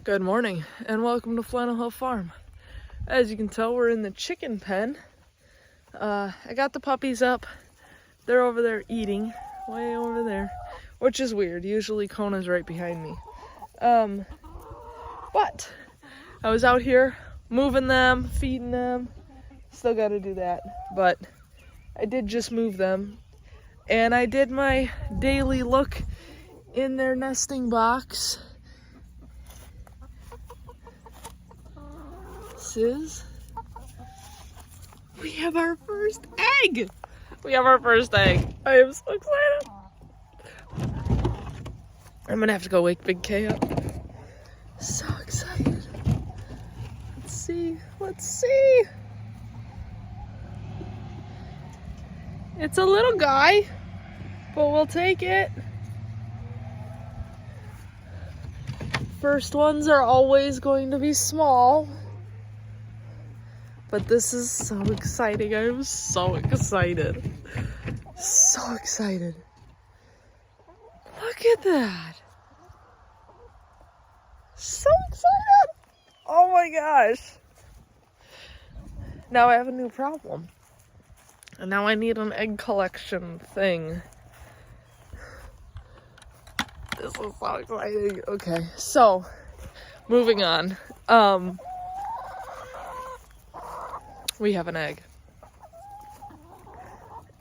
Good morning and welcome to Flannel Hill Farm. As you can tell, we're in the chicken pen. I got the puppies up. They're over there eating, way over there, which is weird. Usually Kona's right behind me. But I was out here moving them, feeding them. Still got to do that, but I did just move them. And I did my daily look in their nesting box. We have our first egg. I am so excited. I'm gonna have to go wake Big K up. So excited. Let's see. It's a little guy, but we'll take it. First ones are always going to be small. But this is so exciting. I'm so excited. So excited. Look at that. So excited. Oh my gosh. Now I have a new problem. And now I need an egg collection thing. This is so exciting. Okay, so moving on. We have an egg.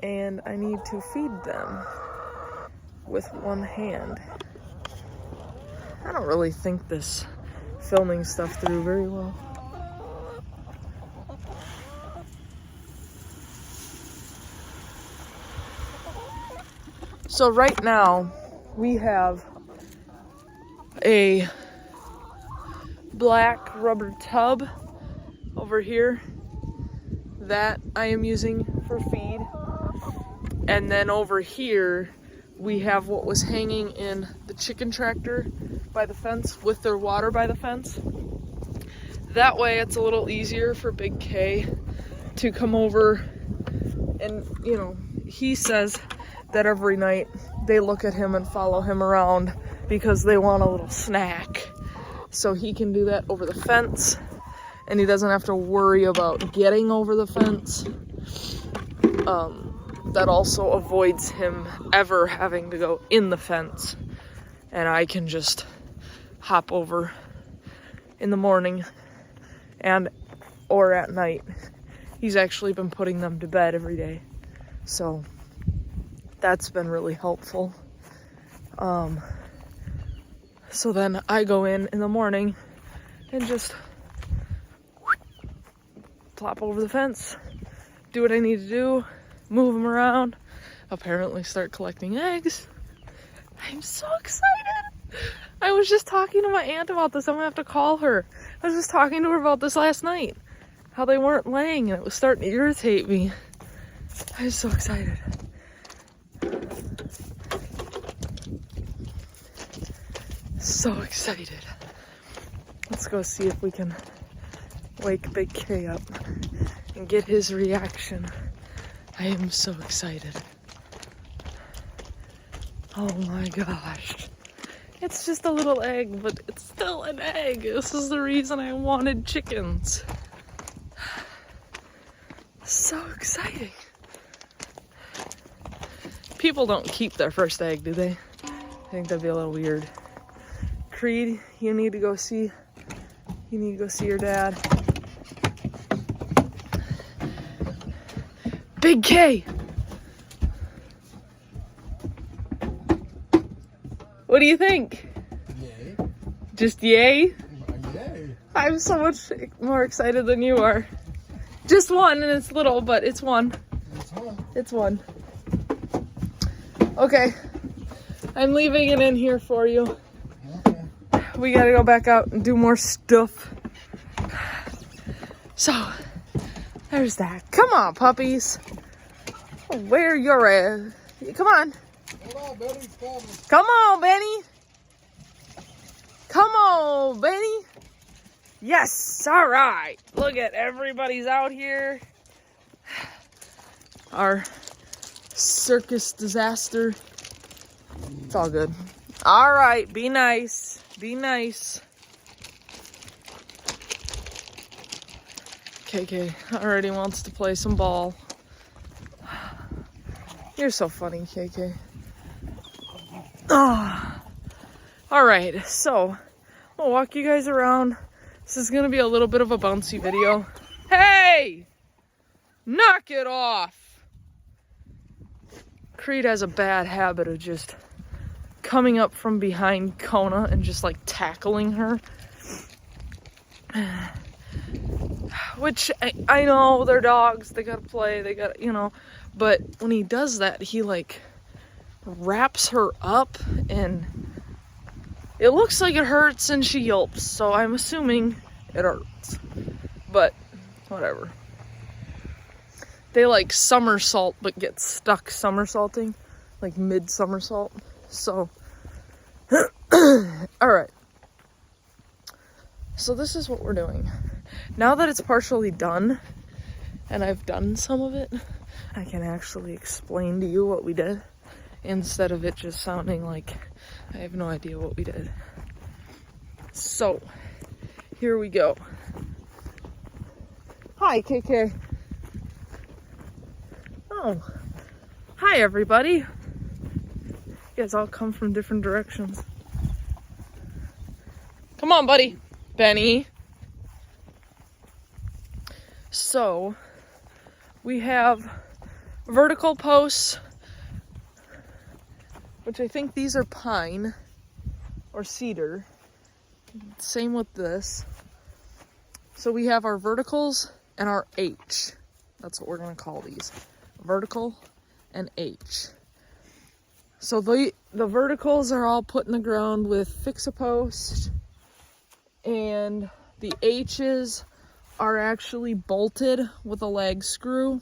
And I need to feed them with one hand. I don't really think this filming stuff through very well. So right now we have a black rubber tub over here that I am using for feed. And then over here we have what was hanging in the chicken tractor by the fence with their water by the fence. That way it's a little easier for Big K to come over and, you know, he says that every night they look at him and follow him around because they want a little snack. So he can do that over the fence. And he doesn't have to worry about getting over the fence. That also avoids him ever having to go in the fence. And I can just hop over in the morning or at night. He's actually been putting them to bed every day. So that's been really helpful. So then I go in the morning and just plop over the fence, do what I need to do, move them around, apparently start collecting eggs. I'm so excited. I was just talking to my aunt about this. I'm gonna have to call her. I was just talking to her about this last night, how they weren't laying and it was starting to irritate me. I'm so excited. So excited. Let's go see if we can wake Big K up and get his reaction. I am so excited. Oh my gosh. It's just a little egg, but it's still an egg. This is the reason I wanted chickens. So exciting. People don't keep their first egg, do they? I think that'd be a little weird. Creed, you need to go see your dad. Big K! What do you think? Yay. Just yay? Yay. I'm so much more excited than you are. Just one, and it's little, but it's one. It's one. Okay. I'm leaving it in here for you. Okay. We gotta go back out and do more stuff. So, there's that. Come on, puppies. Where you're at. Come on. Hold on, Benny's coming. Come on, Benny. Come on, Benny. Yes, all right. Look at everybody's out here. Our circus disaster. It's all good. All right, be nice. Be nice. KK already wants to play some ball. You're so funny, KK. Oh. All right, so I'll walk you guys around. This is gonna be a little bit of a bouncy video. Hey! Knock it off! Creed has a bad habit of just coming up from behind Kona and just like tackling her. Which, I know, they're dogs, they gotta play, they gotta, you know. But when he does that, he like wraps her up and it looks like it hurts and she yelps. So I'm assuming it hurts. But whatever. They like somersault but get stuck somersaulting. Like mid-somersault. So, alright. So this is what we're doing. Now that it's partially done, and I've done some of it, I can actually explain to you what we did, instead of it just sounding like I have no idea what we did. So, here we go. Hi, KK. Oh, hi everybody. You guys all come from different directions. Come on, buddy. Benny. So, we have vertical posts, which I think these are pine or cedar. Same with this. So we have our verticals and our H. That's what we're going to call these. Vertical and H. So the verticals are all put in the ground with fix-a-post, and the H's are actually bolted with a lag screw.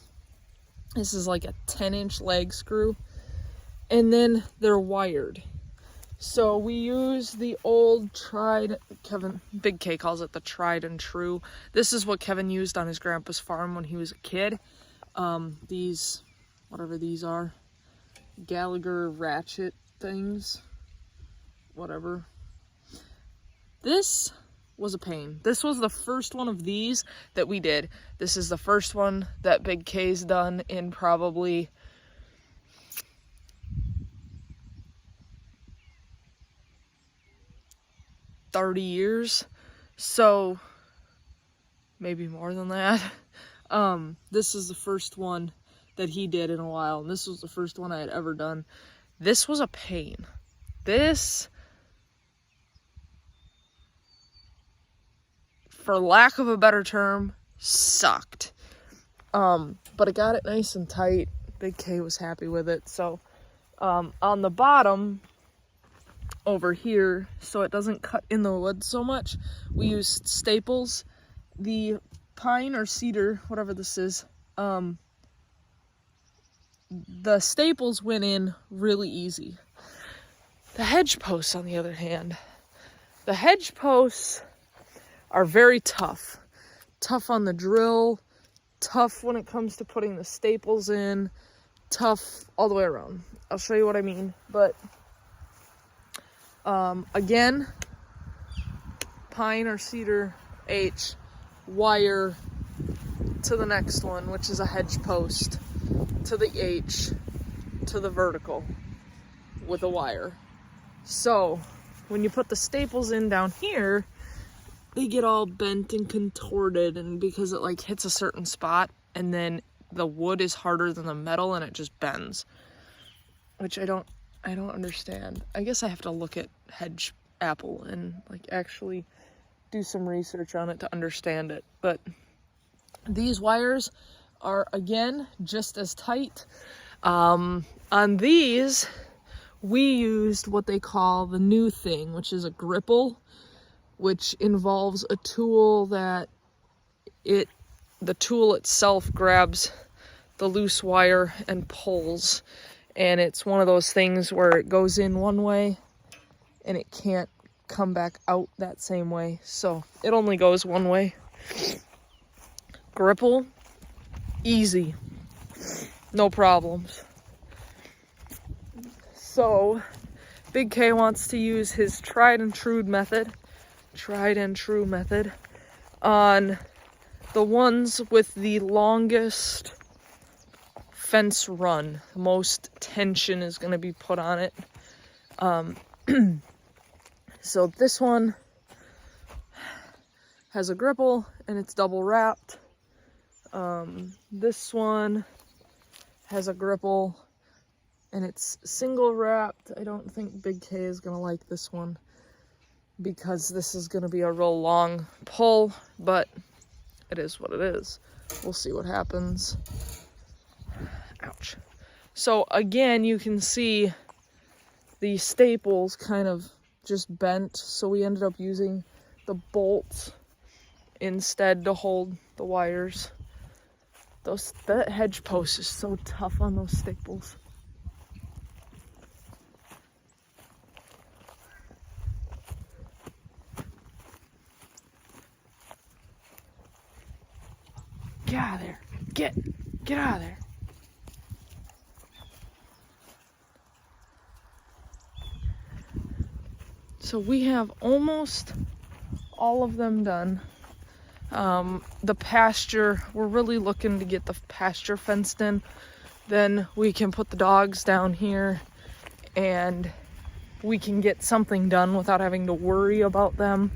This is like a 10-inch lag screw. And then they're wired. So we use the old Big K calls it the tried and true. This is what Kevin used on his grandpa's farm when he was a kid. These, whatever these are, Gallagher ratchet things, whatever. This was a pain. This was the first one of these that we did. This is the first one that Big K's done in probably $30 years. So maybe more than that. This is the first one that he did in a while, and this was the first one I had ever done. This was a pain. This, for lack of a better term, sucked. But I got it nice and tight. Big K was happy with it. So, on the bottom over here, so it doesn't cut in the wood so much, we used staples. The pine or cedar, whatever this is, the staples went in really easy. The hedge posts, on the other hand, the hedge posts are very tough. Tough on the drill, tough when it comes to putting the staples in, tough all the way around. I'll show you what I mean, but again, pine or cedar H, wire to the next one, which is a hedge post, to the H, to the vertical with a wire. So when you put the staples in down here, they get all bent and contorted, and because it like hits a certain spot, and then the wood is harder than the metal and it just bends, which I don't understand. I guess I have to look at hedge apple and like actually do some research on it to understand it. But these wires are, again, just as tight. On these, we used what they call the new thing, which is a gripple, which involves a tool that the tool itself grabs the loose wire and pulls. And it's one of those things where it goes in one way and it can't come back out that same way. So it only goes one way. Gripple, easy, no problems. So Big K wants to use his tried and true method on the ones with the longest fence run. The most tension is going to be put on it. So this one has a gripple and it's double wrapped. This one has a gripple and it's single wrapped. I don't think Big K is gonna like this one because this is gonna be a real long pull, but it is what it is. We'll see what happens. Ouch. So again, you can see the staples kind of just bent, so we ended up using the bolts instead to hold the wires. That hedge post is so tough on those staples. Get out of there. Get out of there. So we have almost all of them done. The pasture, we're really looking to get the pasture fenced in. Then we can put the dogs down here and we can get something done without having to worry about them.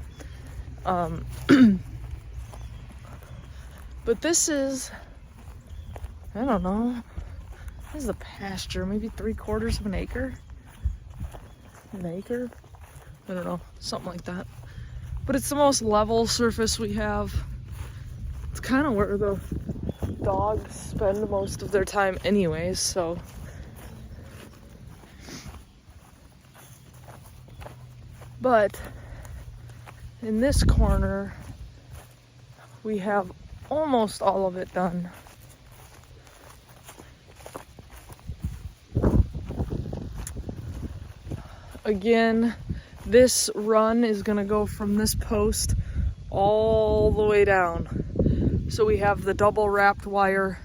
But this is, I don't know, this is a pasture, maybe 3/4 of an acre? An acre? I don't know, something like that. But it's the most level surface we have. It's kind of where the dogs spend most of their time anyways, so. But in this corner, we have almost all of it done. Again, this run is gonna go from this post all the way down. So we have the double wrapped wire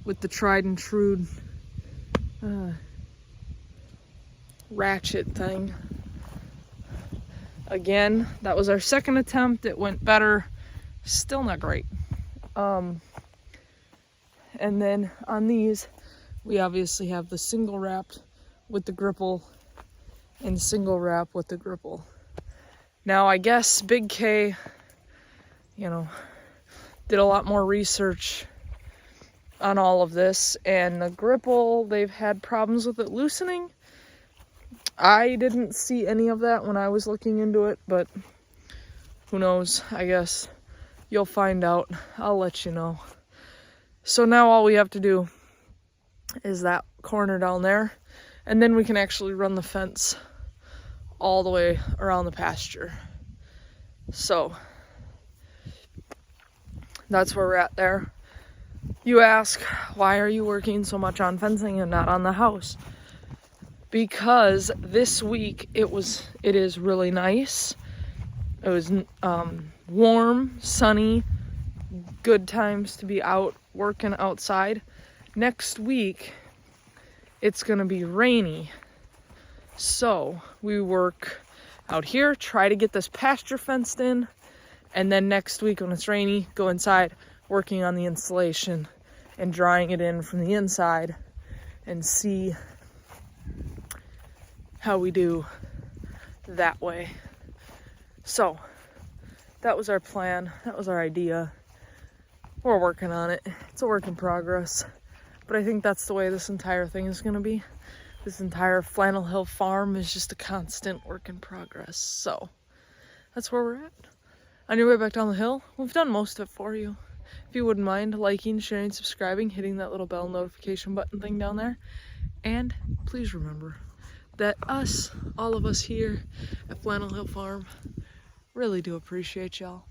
with the tried and true ratchet thing. Again, that was our second attempt. It went better. Still not great. And then on these, we obviously have the single wrapped with the gripple and single wrap with the gripple. Now, I guess Big K, did a lot more research on all of this, and the gripple, they've had problems with it loosening. I didn't see any of that when I was looking into it, but who knows? I guess you'll find out. I'll let you know. So now all we have to do is that corner down there, and then we can actually run the fence all the way around the pasture. So that's where we're at there. You ask, why are you working so much on fencing and not on the house? Because this week it is really nice. It was warm, sunny, good times to be out working outside. Next week it's gonna be rainy. So we work out here, try to get this pasture fenced in, and then next week when it's rainy, go inside working on the insulation and drying it in from the inside and see how we do that way. So that was our plan. That was our idea. We're working on it. It's a work in progress. But I think that's the way this entire thing is going to be. This entire Flannel Hill farm is just a constant work in progress. So that's where we're at. On your way back down the hill, we've done most of it for you. If you wouldn't mind liking, sharing, subscribing, hitting that little bell notification button thing down there. And please remember that all of us here at Flannel Hill Farm, really do appreciate y'all.